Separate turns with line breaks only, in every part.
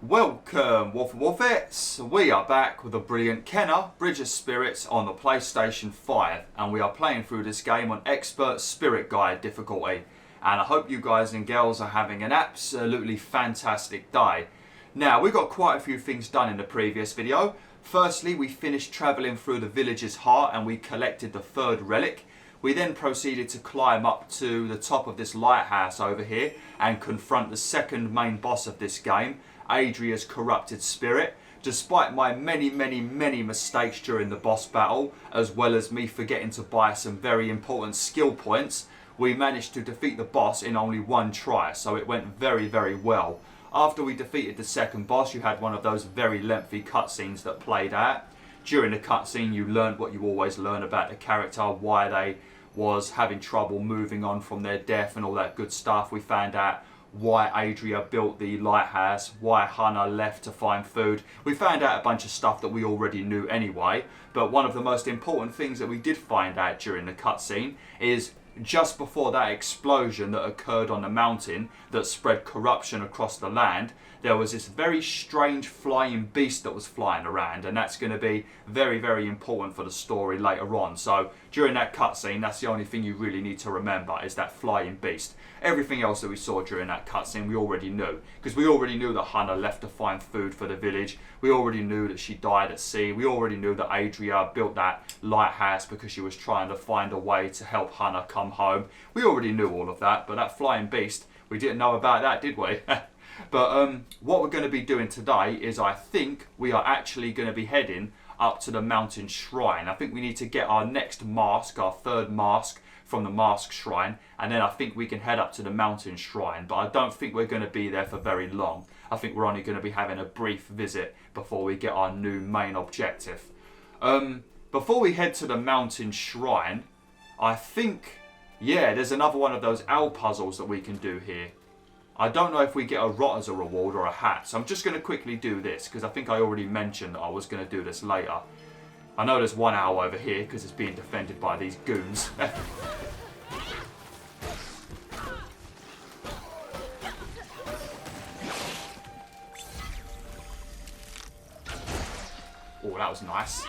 Welcome, WolfTheWolfettes. We are back with a brilliant Kenner, Bridge of Spirits on the PlayStation 5, and we are playing through this game on Expert Spirit Guide difficulty. And I hope you guys and girls are having an absolutely fantastic day. Now, we got quite a few things done in the previous video. Firstly, we finished travelling through the village's heart and we collected the third relic. We then proceeded to climb up to the top of this lighthouse over here and confront the second main boss of this game, Adria's corrupted spirit. Despite my many mistakes during the boss battle, as well as me forgetting to buy some very important skill points, we managed to defeat the boss in only one try, so it went very well. After we defeated the second boss, you had one of those very lengthy cutscenes that played out. During the cutscene, you learned what you always learn about the character, why they was having trouble moving on from their death and all that good stuff. We found out why Adria built the lighthouse, why Hannah left to find food. We found out a bunch of stuff that we already knew anyway, but one of the most important things that we did find out during the cutscene is just before that explosion that occurred on the mountain that spread corruption across the land, there was this very strange flying beast that was flying around, and that's going to be very important for the story later on. So during that cutscene, that's the only thing you really need to remember, is that flying beast. Everything else that we saw during that cutscene we already knew, because we already knew that Hannah left to find food for the village. We already knew that she died at sea. We already knew that Adria built that lighthouse because she was trying to find a way to help Hannah come home. We already knew all of that, but that flying beast, we didn't know about that, did we? But what we're going to be doing today is, I think we are actually going to be heading up to the mountain shrine. I think we need to get our next mask, our third mask from the mask shrine, and then I think we can head up to the mountain shrine. But I don't think we're going to be there for very long. I think we're only going to be having a brief visit before we get our new main objective. Before we head to the mountain shrine, I think, yeah, there's another one of those owl puzzles that we can do here. I don't know if we get a rot as a reward or a hat, so I'm just going to quickly do this, because I think I already mentioned that I was going to do this later. I know there's one owl over here, because it's being defended by these goons. Oh, that was nice.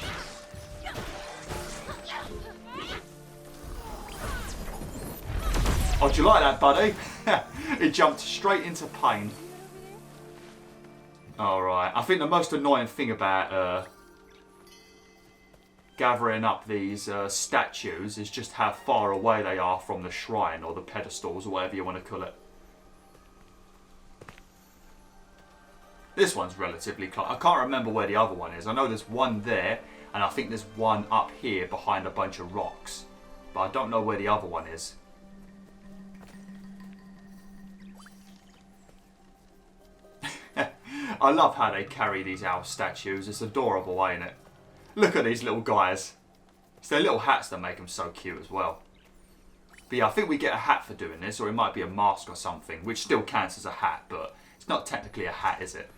Oh, do you like that, buddy? It jumped straight into pain. Alright, I think the most annoying thing about gathering up these statues is just how far away they are from the shrine, or the pedestals, or whatever you want to call it. This one's relatively close. I can't remember where the other one is. I know there's one there, and I think there's one up here behind a bunch of rocks. But I don't know where the other one is. I love how they carry these owl statues. It's adorable, ain't it? Look at these little guys. It's their little hats that make them so cute as well. But yeah, I think we get a hat for doing this, or it might be a mask or something, which still counts as a hat, but it's not technically a hat, is it?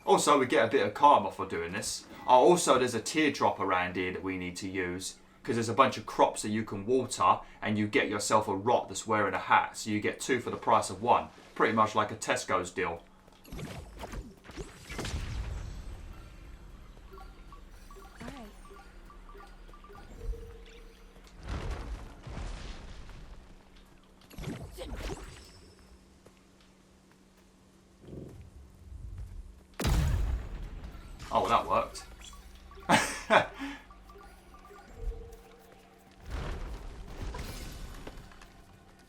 Also, we get a bit of karma for doing this. Oh, also, there's a teardrop around here that we need to use, because there's a bunch of crops that you can water, and you get yourself a rot that's wearing a hat, so you get two for the price of one. Pretty much like a Tesco's deal. Oh, well, that worked.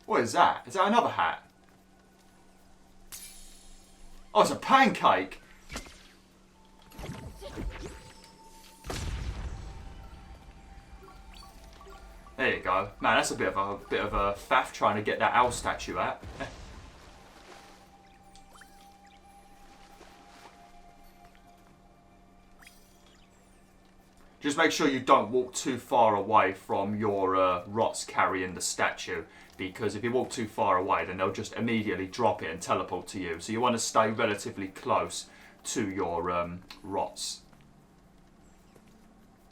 What is that? Is that another hat? Oh, it's a pancake! There you go. Man, that's a bit of a faff trying to get that owl statue out. Just make sure you don't walk too far away from your rots carrying the statue, because if you walk too far away, then they'll just immediately drop it and teleport to you. So you want to stay relatively close to your rots.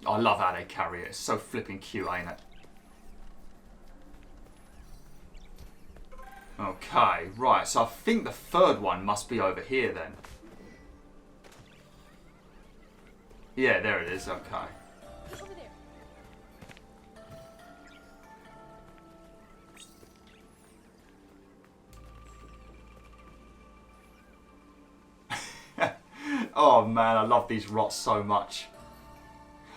I love how they carry it. It's so flipping cute, ain't it? Okay, right, so I think the third one must be over here then. Yeah, there it is. Okay.
Over
there. Oh man, I love these rots so much.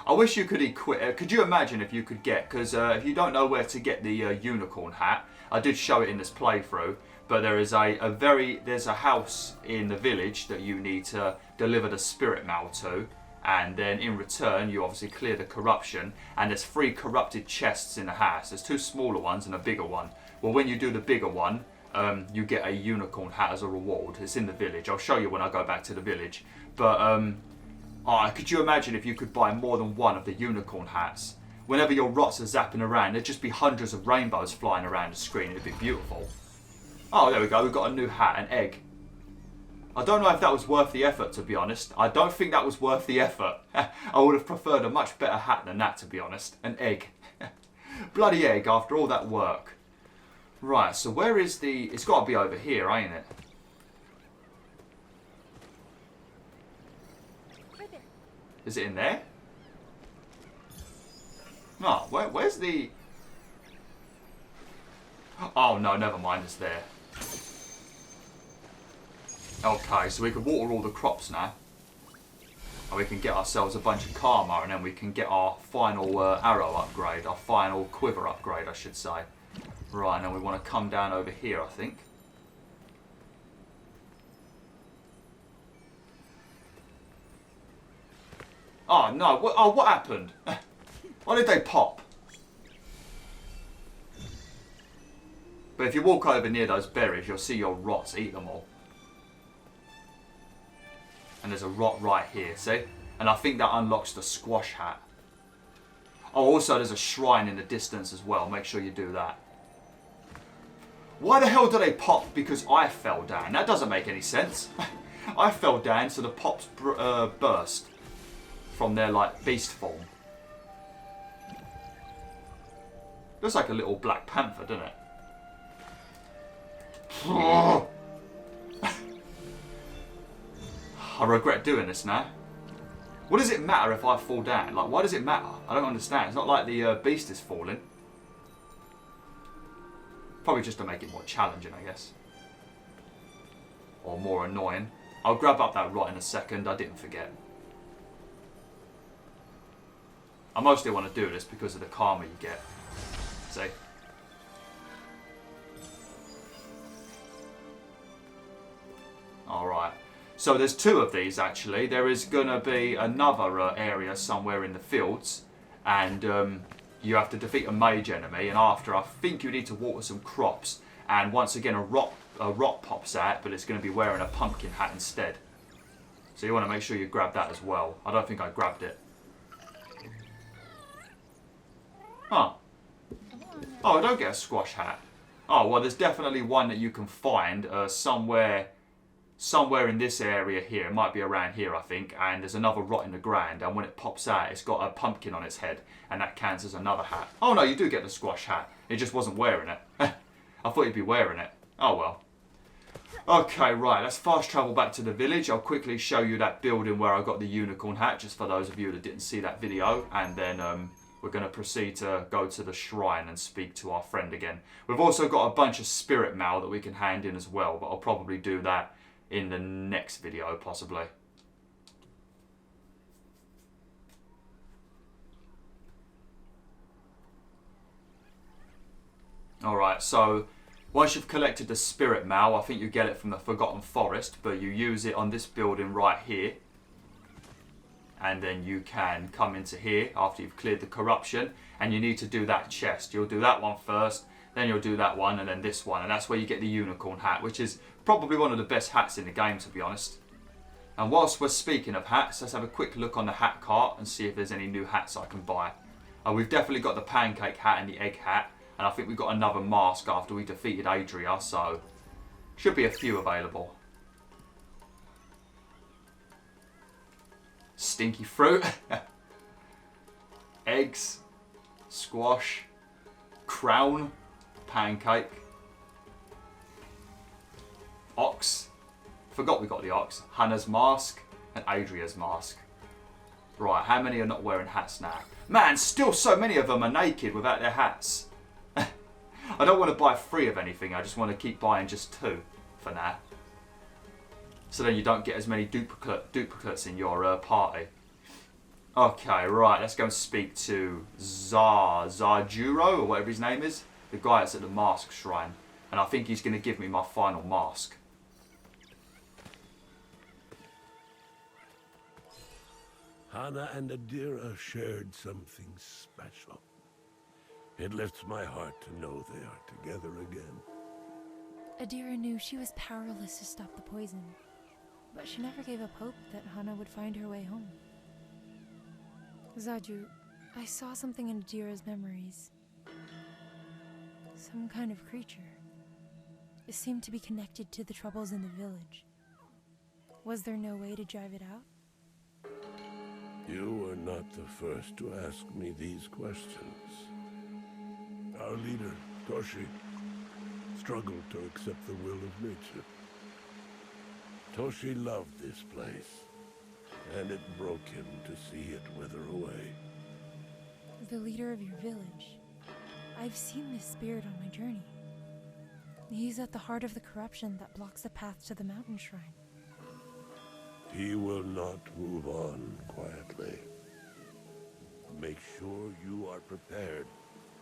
I wish you could equip. Could you imagine if you could get? Because if you don't know where to get the unicorn hat, I did show it in this playthrough. But there is there's a house in the village that you need to deliver the spirit mail to, and then in return you obviously clear the corruption. And there's 3 corrupted chests in the house. There's 2 smaller ones and a bigger one. Well, when you do the bigger one, you get a unicorn hat as a reward. It's in the village. I'll show you when I go back to the village. But could you imagine if you could buy more than one of the unicorn hats? Whenever your rots are zapping around, there'd just be hundreds of rainbows flying around the screen. It'd be beautiful. Oh, there we go. We've got a new hat, an egg. I don't know if that was worth the effort, to be honest. I don't think that was worth the effort. I would have preferred a much better hat than that, to be honest. An egg. Bloody egg after all that work. Right, so where is the... It's got to be over here, ain't it?
right there.
Is it in there? No, where's the... Oh, no, never mind. It's there. Okay, so we can water all the crops now. And we can get ourselves a bunch of karma, and then we can get our final arrow upgrade, our final quiver upgrade, I should say. Right, and then we want to come down over here, I think. Oh, no. What happened? Why did they pop? But if you walk over near those berries, you'll see your rots eat them all. And there's a rot right here, see? And I think that unlocks the squash hat. Oh, also there's a shrine in the distance as well. Make sure you do that. Why the hell do they pop? Because I fell down. That doesn't make any sense. I fell down, so the pops burst from their, like, beast form. Looks like a little Black Panther, doesn't it? I regret doing this now. What does it matter if I fall down? Like, why does it matter? I don't understand. It's not like the beast is falling. Probably just to make it more challenging, I guess. Or more annoying. I'll grab up that rot in a second. I didn't forget. I mostly want to do this because of the karma you get. See? Alright. So there's 2 of these actually. There is going to be another area somewhere in the fields. And you have to defeat a mage enemy. And after, I think you need to water some crops. And once again a rot pops out. But it's going to be wearing a pumpkin hat instead. So you want to make sure you grab that as well. I don't think I grabbed it. Huh. Oh, I don't get a squash hat. Oh, well, there's definitely one that you can find somewhere in this area here. It might be around here, I think. And there's another rot in the ground. And when it pops out, it's got a pumpkin on its head. And that counts as another hat. Oh, no, you do get the squash hat. It just wasn't wearing it. I thought you'd be wearing it. Oh, well. Okay, right. Let's fast travel back to the village. I'll quickly show you that building where I got the unicorn hat. Just for those of you that didn't see that video. And then... we're going to proceed to go to the shrine and speak to our friend again. We've also got a bunch of spirit mail that we can hand in as well, but I'll probably do that in the next video, possibly. Alright, so once you've collected the spirit mail, I think you get it from the Forgotten Forest, but you use it on this building right here. And then you can come into here after you've cleared the corruption. And you need to do that chest. You'll do that one first. Then you'll do that one and then this one. And that's where you get the unicorn hat. Which is probably one of the best hats in the game, to be honest. And whilst we're speaking of hats, let's have a quick look on the hat cart. And see if there's any new hats I can buy. We've definitely got the pancake hat and the egg hat. And I think we've got another mask after we defeated Adria. So should be a few available. Stinky fruit, eggs, squash, crown, pancake, ox, forgot we got the ox, Hannah's mask and Adria's mask. Right, how many are not wearing hats now? Man, still so many of them are naked without their hats. I don't want to buy 3 of anything. I just want to keep buying just 2 for now. So then you don't get as many duplicates in your party. Okay, right. Let's go and speak to Zarjuro, or whatever his name is. The guy that's at the mask shrine. And I think he's going to give me my final mask.
Hana and Adira shared something special. It lifts my heart to know they are together again.
Adira knew she was powerless to stop the poison, but she never gave up hope that Hana would find her way home. Zaju, I saw something in Adira's memories. Some kind of creature. It seemed to be connected to the troubles in the village. Was there no way to drive it out?
You are not the first to ask me these questions. Our leader, Toshi, struggled to accept the will of nature. Toshi loved this place, and it broke him to see it wither away.
The leader of your village. I've seen this spirit on my journey. He's at the heart of the corruption that blocks the path to the mountain shrine.
He will not move on quietly. Make sure you are prepared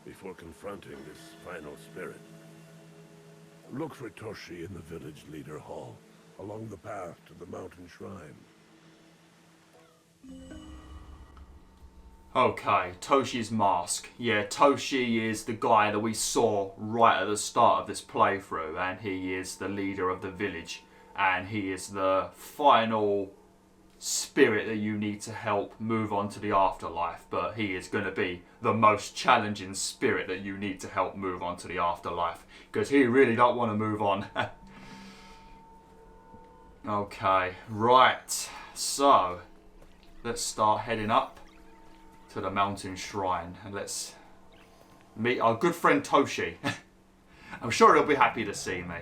before confronting this final spirit. Look for Toshi in the village leader hall, along the path to the mountain shrine.
Okay, Toshi's mask. Yeah, Toshi is the guy that we saw right at the start of this playthrough, and he is the leader of the village. And he is the final spirit that you need to help move on to the afterlife. But he is going to be the most challenging spirit that you need to help move on to the afterlife. Because he really don't want to move on. Okay, right. So, let's start heading up to the mountain shrine. And let's meet our good friend Toshi. I'm sure he'll be happy to see me.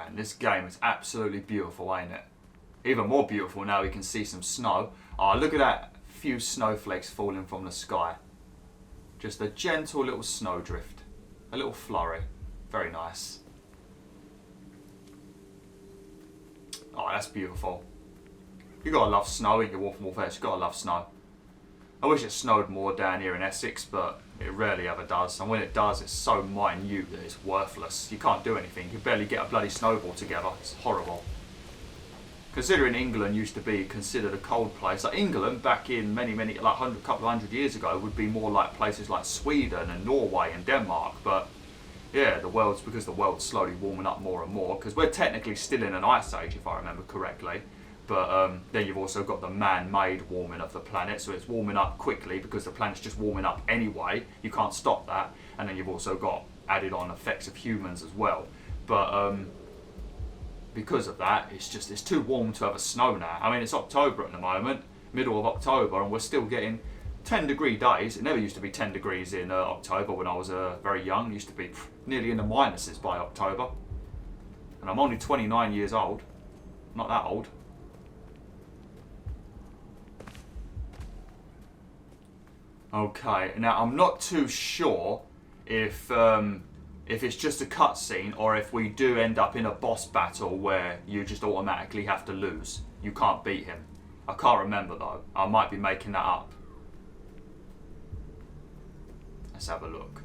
And this game is absolutely beautiful, ain't it? Even more beautiful now we can see some snow. Oh, look at that few snowflakes falling from the sky. Just a gentle little snowdrift. A little flurry. Very nice. Oh, that's beautiful. You gotta love snow in your Wolf and Wolfettes. You gotta love snow. I wish it snowed more down here in Essex, but it rarely ever does. And when it does, it's so minute that it's worthless. You can't do anything. You barely get a bloody snowball together. It's horrible. Considering England used to be considered a cold place, like England back in like couple of hundred years ago would be more like places like Sweden and Norway and Denmark. But yeah, because the world's slowly warming up more and more. Because we're technically still in an ice age, if I remember correctly. But then you've also got the man-made warming of the planet, so it's warming up quickly because the planet's just warming up anyway. You can't stop that. And then you've also got added on effects of humans as well. But because of that, it's too warm to have a snow now. I mean, it's October at the moment, middle of October, and we're still getting 10-degree days. It never used to be 10 degrees in October when I was very young. It used to be nearly in the minuses by October. And I'm only 29 years old. Not that old. Okay, now I'm not too sure if it's just a cutscene or if we do end up in a boss battle where you just automatically have to lose. You can't beat him. I can't remember though. I might be making that up. Let's have a look.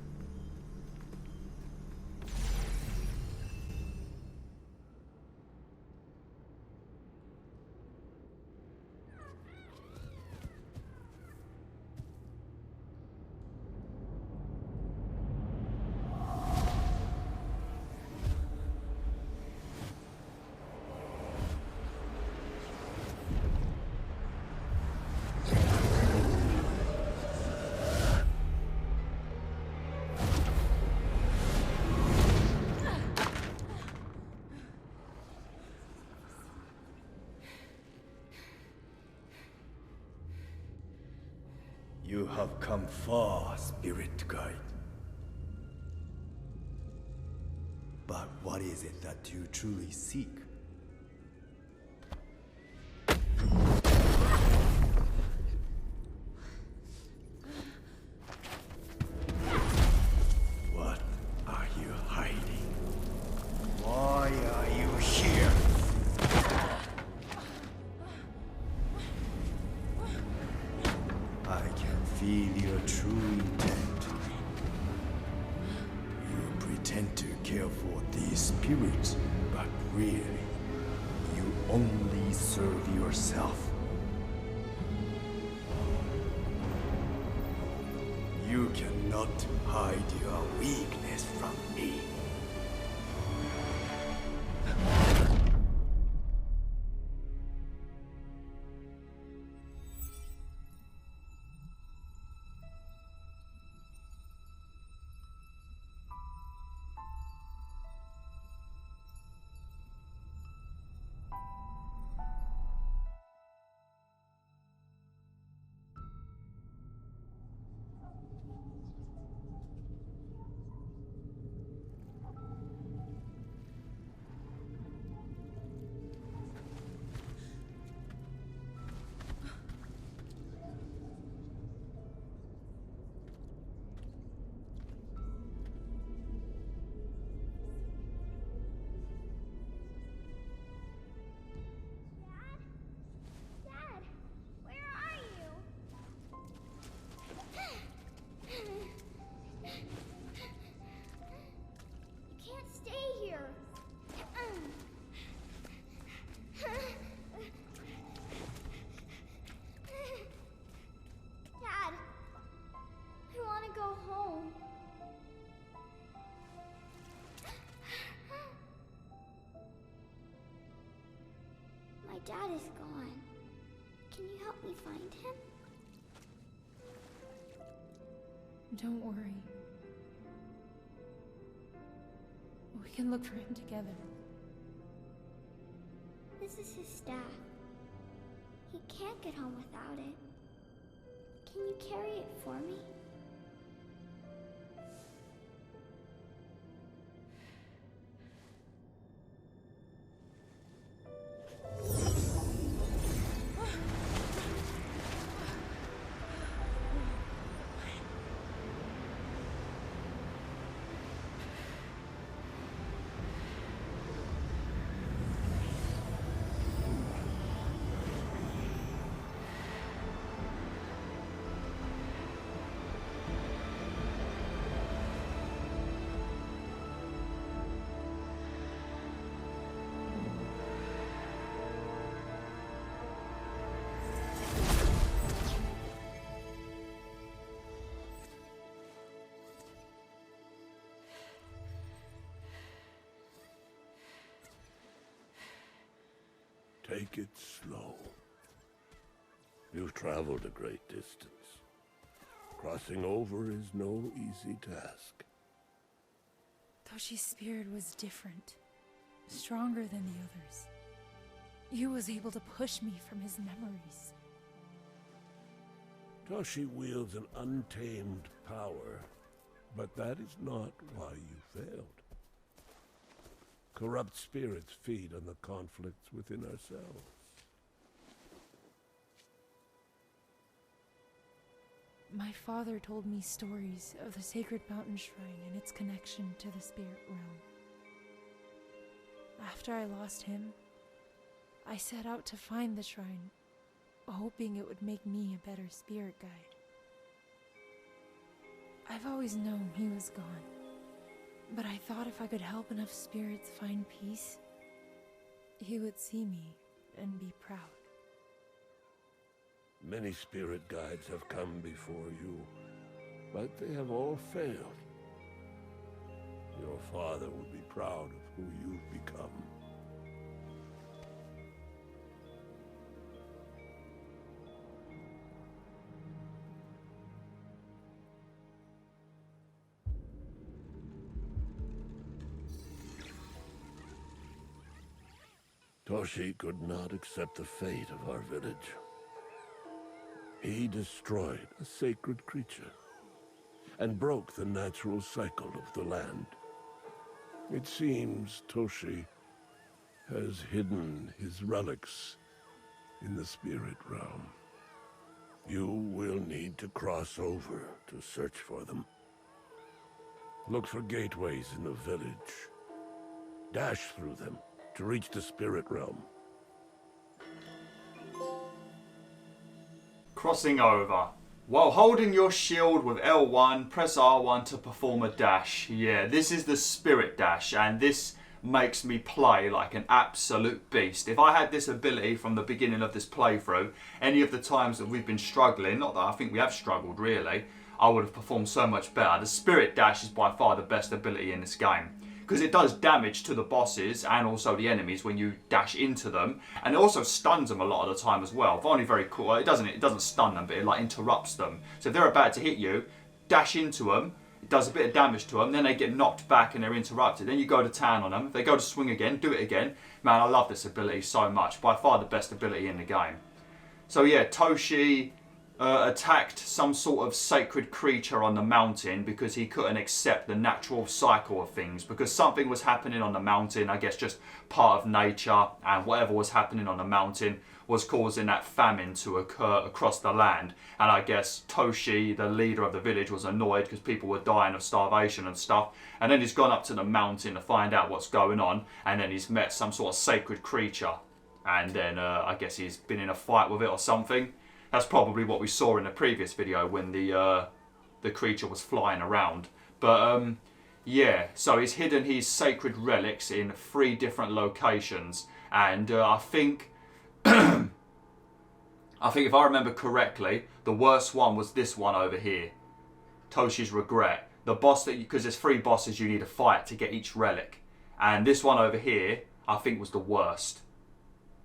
You have come far, spirit guide. But what is it that you truly seek? What are you hiding? Why are you here? I can feel your true intent. You pretend to care for these spirits, but really, you only serve yourself. You cannot hide your weakness from me.
Dad, where are you? You can't stay here. Dad, I want to go home. My dad is gone. Can you help me find him?
Don't worry. We can look for him together.
This is his staff. He can't get home without it. Can you carry it for me?
Take it slow. You've traveled a great distance. Crossing over is no easy task.
Toshi's spirit was different, stronger than the others. He was able to push me from his memories.
Toshi wields an untamed power, but that is not why you failed. Corrupt spirits feed on the conflicts within ourselves.
My father told me stories of the sacred mountain shrine and its connection to the spirit realm. After I lost him, I set out to find the shrine, hoping it would make me a better spirit guide. I've always known he was gone, but I thought if I could help enough spirits find peace, he would see me and be proud.
Many spirit guides have come before you, but they have all failed. Your father would be proud of who you've become. Toshi could not accept the fate of our village. He destroyed a sacred creature and broke the natural cycle of the land. It seems Toshi has hidden his relics in the spirit realm. You will need to cross over to search for them. Look for gateways in the village. Dash through them to reach the spirit realm.
Crossing over. While holding your shield with L1, press R1 to perform a dash. Yeah, this is the spirit dash, and this makes me play like an absolute beast. If I had this ability from the beginning of this playthrough, any of the times that we've been struggling, not that I think we have struggled really, I would have performed so much better. The spirit dash is by far the best ability in this game, because it does damage to the bosses and also the enemies when you dash into them, and it also stuns them a lot of the time as well. If only very cool. It doesn't stun them, but it like interrupts them. So if they're about to hit you, dash into them. It does a bit of damage to them, then they get knocked back and they're interrupted. Then you go to town on them. If they go to swing again, do it again. Man, I love this ability so much. By far the best ability in the game. So yeah, Toshi attacked some sort of sacred creature on the mountain because he couldn't accept the natural cycle of things. Because something was happening on the mountain, I guess just part of nature, and whatever was happening on the mountain was causing that famine to occur across the land. And I guess Toshi, the leader of the village, was annoyed because people were dying of starvation and stuff. And then he's gone up to the mountain to find out what's going on. And then he's met some sort of sacred creature. And then I guess he's been in a fight with it or something. That's probably what we saw in the previous video when the creature was flying around. But yeah, so he's hidden his sacred relics in 3 different locations. And I think if I remember correctly, the worst one was this one over here. Toshi's Regret. The boss that, because there's 3 bosses you need to fight to get each relic. And this one over here, I think was the worst.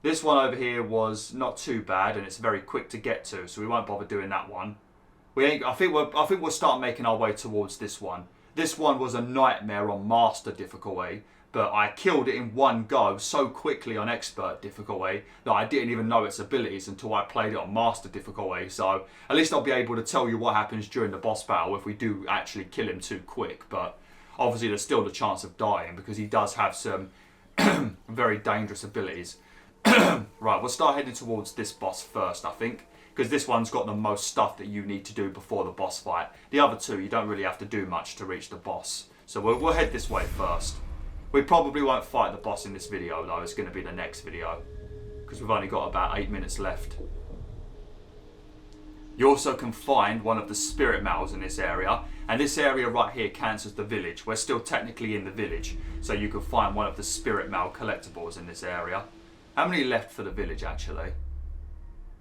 This one over here was not too bad, and it's very quick to get to, so we won't bother doing that one. I think we'll start making our way towards this one. This one was a nightmare on master difficulty, but I killed it in one go so quickly on expert difficulty that I didn't even know its abilities until I played it on master difficulty. So at least I'll be able to tell you what happens during the boss battle if we do actually kill him too quick. But obviously there's still the chance of dying because he does have some very dangerous abilities. Right, we'll start heading towards this boss first, I think, because this one's got the most stuff that you need to do before the boss fight. The other 2, you don't really have to do much to reach the boss. So we'll head this way first. We probably won't fight the boss in this video though, it's going to be the next video, because we've only got about 8 minutes left. You also can find one of the spirit mouths in this area, and this area right here counts as the village. We're still technically in the village, so you can find one of the spirit mouth collectibles in this area. How many left for the village actually?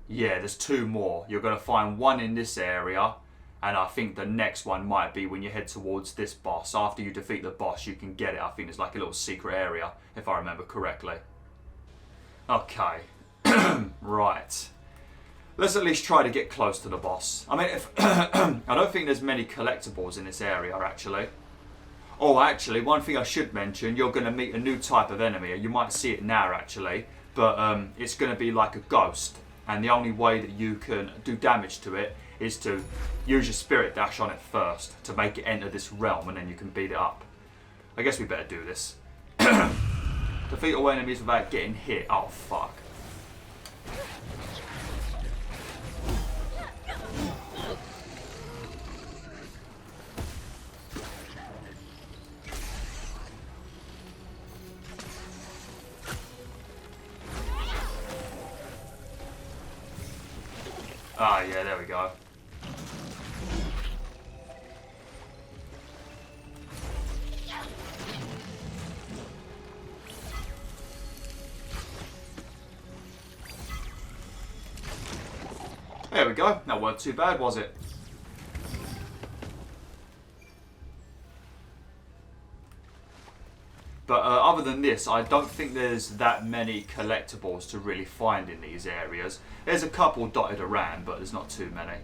Yeah, there's 2 more. You're going to find one in this area, and I think the next one might be when you head towards this boss. After you defeat the boss, you can get it. I think there's like a little secret area, if I remember correctly. Okay. Right. Let's at least try to get close to the boss. I mean, I don't think there's many collectibles in this area, actually. Oh, actually, one thing I should mention, you're going to meet a new type of enemy. You might see it now, actually. But it's going to be like a ghost. And the only way that you can do damage to it is to use your spirit dash on it first to make it enter this realm, and then you can beat it up. I guess we better do this. Defeat all enemies without getting hit. Oh, fuck. Ah, yeah, there we go. There we go. That weren't too bad, was it? But other than this, I don't think there's that many collectibles to really find in these areas. There's a couple dotted around, but there's not too many.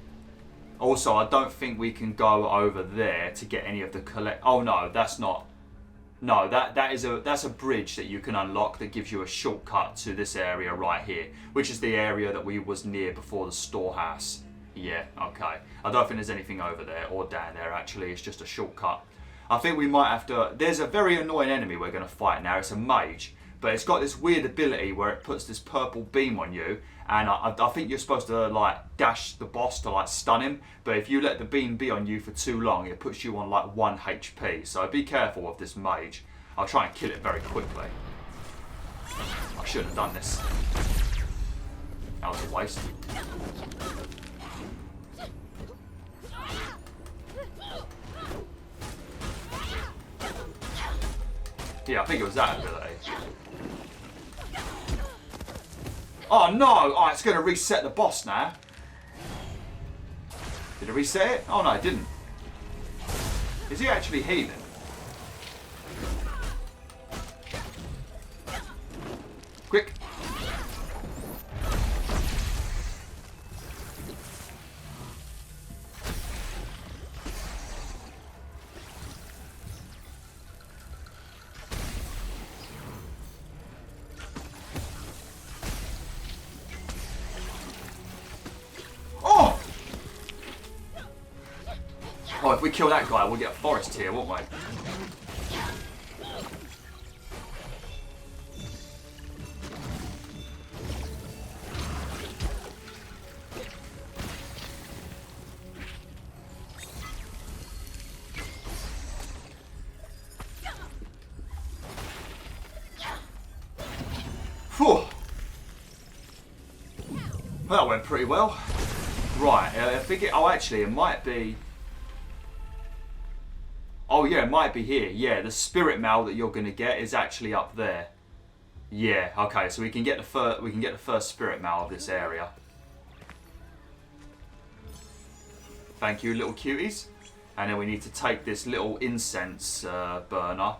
Also, I don't think we can go over there to get any of the Oh no, that's not. No, that's a bridge that you can unlock that gives you a shortcut to this area right here, which is the area that we was near before the storehouse. Yeah, okay. I don't think there's anything over there or down there, actually. It's just a shortcut. I think we might have to... There's a very annoying enemy we're going to fight now. It's a mage. But it's got this weird ability where it puts this purple beam on you. And I think you're supposed to, like, dash the boss to, like, stun him. But if you let the beam be on you for too long, it puts you on, like, 1 HP. So be careful of this mage. I'll try and kill it very quickly. I should have done this. That was a waste. Yeah, I think it was that ability. Oh no! Oh, it's going to reset the boss now. Did it reset it? Oh no, it didn't. Is he actually healing? Quick! Oh, if we kill that guy, we'll get a forest here, won't we? Phew. Well, that went pretty well. Right, I think it... Oh, actually, it might be... Oh yeah, it might be here. Yeah, the spirit mail that you're going to get is actually up there. Yeah, okay, so we can get the first spirit mail of this area. Thank you, little cuties. And then we need to take this little incense burner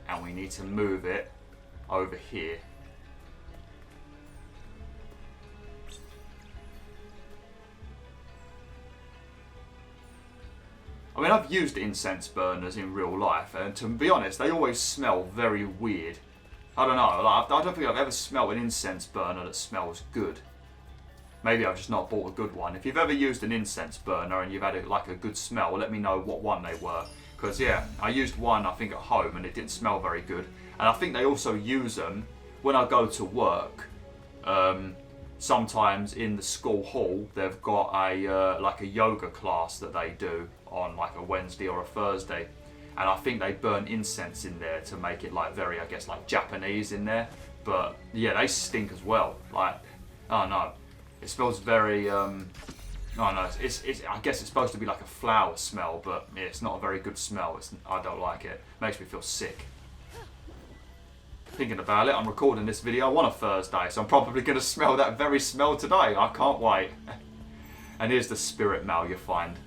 and we need to move it over here. I mean, I've used incense burners in real life, and to be honest, they always smell very weird. I don't know, like, I don't think I've ever smelled an incense burner that smells good. Maybe I've just not bought a good one. If you've ever used an incense burner and you've had like a good smell, let me know what one they were. Because yeah, I used one I think at home and it didn't smell very good. And I think they also use them when I go to work. Sometimes in the school hall, they've got a like a yoga class that they do on like a Wednesday or a Thursday, and I think they burn incense in there to make it like very, I guess, like Japanese in there. But yeah, they stink as well. Like, oh no, it smells very. Oh no, it's I guess it's supposed to be like a flower smell, but yeah, it's not a very good smell. I don't like it. Makes me feel sick. Thinking about it, I'm recording this video on a Thursday, so I'm probably going to smell that very smell today. I can't wait. And here's the spirit mail you find.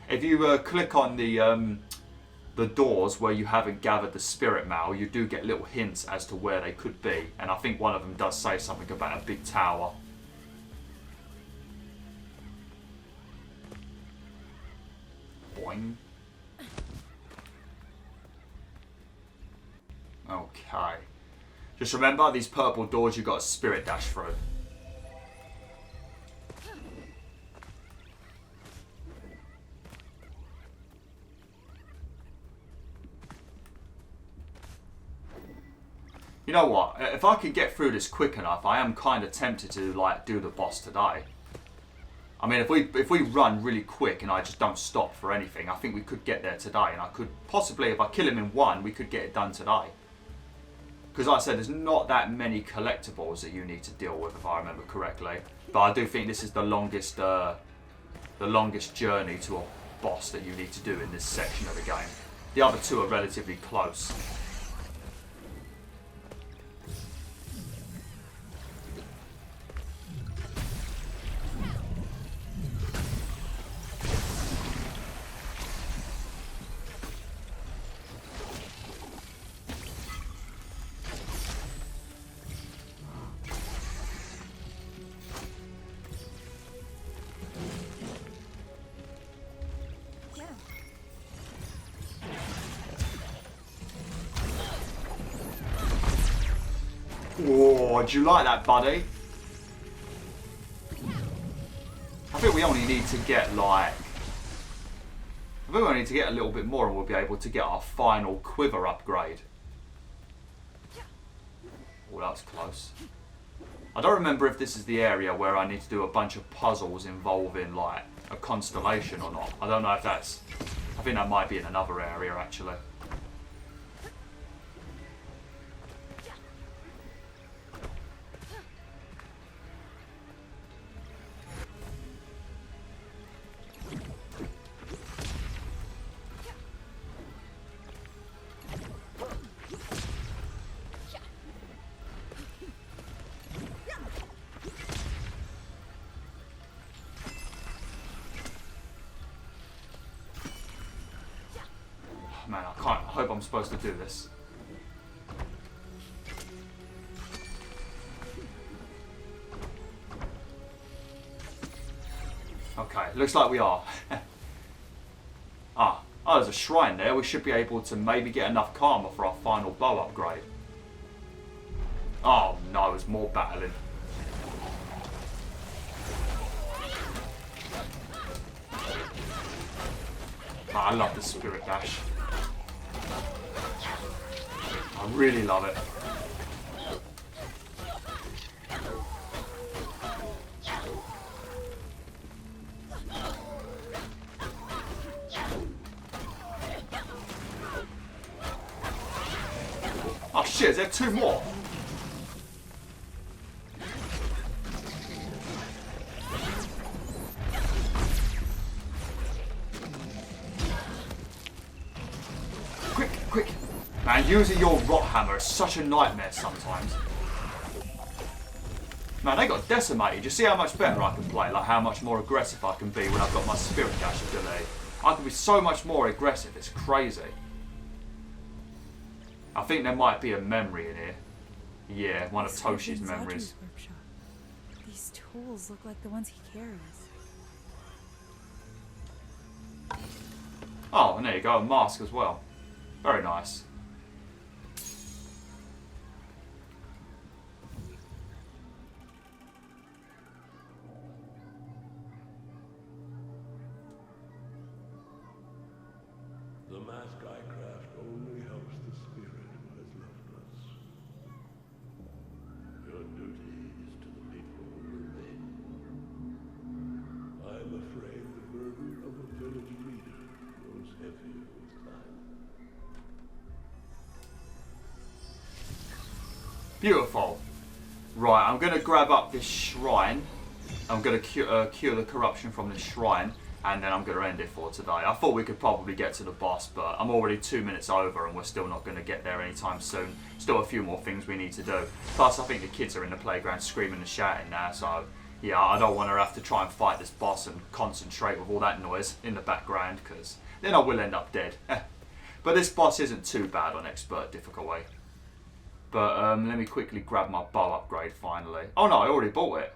If you click on the doors where you haven't gathered the spirit mail, you do get little hints as to where they could be. And I think one of them does say something about a big tower. Boing. Okay. Just remember, these purple doors you've got a spirit dash through. You know what? If I could get through this quick enough, I am kind of tempted to like do the boss today. I mean, if we run really quick and I just don't stop for anything, I think we could get there today. And I could possibly, if I kill him in one, we could get it done today. Because like I said, there's not that many collectibles that you need to deal with, if I remember correctly. But I do think this is the longest journey to a boss that you need to do in this section of the game. The other two are relatively close. Whoa, do you like that, buddy? I think we only need to get like... I think we only need to get a little bit more and we'll be able to get our final quiver upgrade. Oh, that was close. I don't remember if this is the area where I need to do a bunch of puzzles involving like a constellation or not. I don't know if that's... I think that might be in another area actually. Man, I hope I'm supposed to do this. Okay, looks like we are. Oh, there's a shrine there. We should be able to maybe get enough karma for our final bow upgrade. Oh no, there's more battling. Oh, I love the spirit dash. I really love it. Oh shit, is there two more? Quick. Man, using your rot hammer is such a nightmare sometimes. Man, they got decimated. You see how much better I can play? Like how much more aggressive I can be when I've got my spirit dash ability. I can be so much more aggressive, it's crazy. I think there might be a memory in here. Yeah, one of Toshi's memories.
Workshop. These tools look like the ones he carries.
Oh, and there you go, a mask as well. Very nice.
The mask I craft only helps the spirit who has left us. Your duty is to the people who remain. I am afraid the burden of a village leader grows heavier with time.
Beautiful. Right, I'm going to grab up this shrine. I'm going to cure the corruption from this shrine. And then I'm going to end it for today. I thought we could probably get to the boss, but I'm already 2 minutes over and we're still not going to get there anytime soon. Still a few more things we need to do. Plus, I think the kids are in the playground screaming and shouting now, so yeah, I don't want to have to try and fight this boss and concentrate with all that noise in the background, because then I will end up dead. But this boss isn't too bad on expert difficulty. But let me quickly grab my bow upgrade finally. Oh no, I already bought it.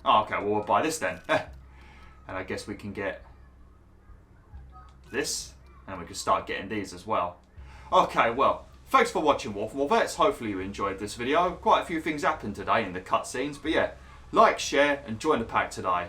Oh, okay, well we'll buy this then. And I guess we can get this, and we can start getting these as well. Okay, well, thanks for watching BwolfTheWolf. Hopefully you enjoyed this video. Quite a few things happened today in the cutscenes, but yeah, like, share, and join the pack today.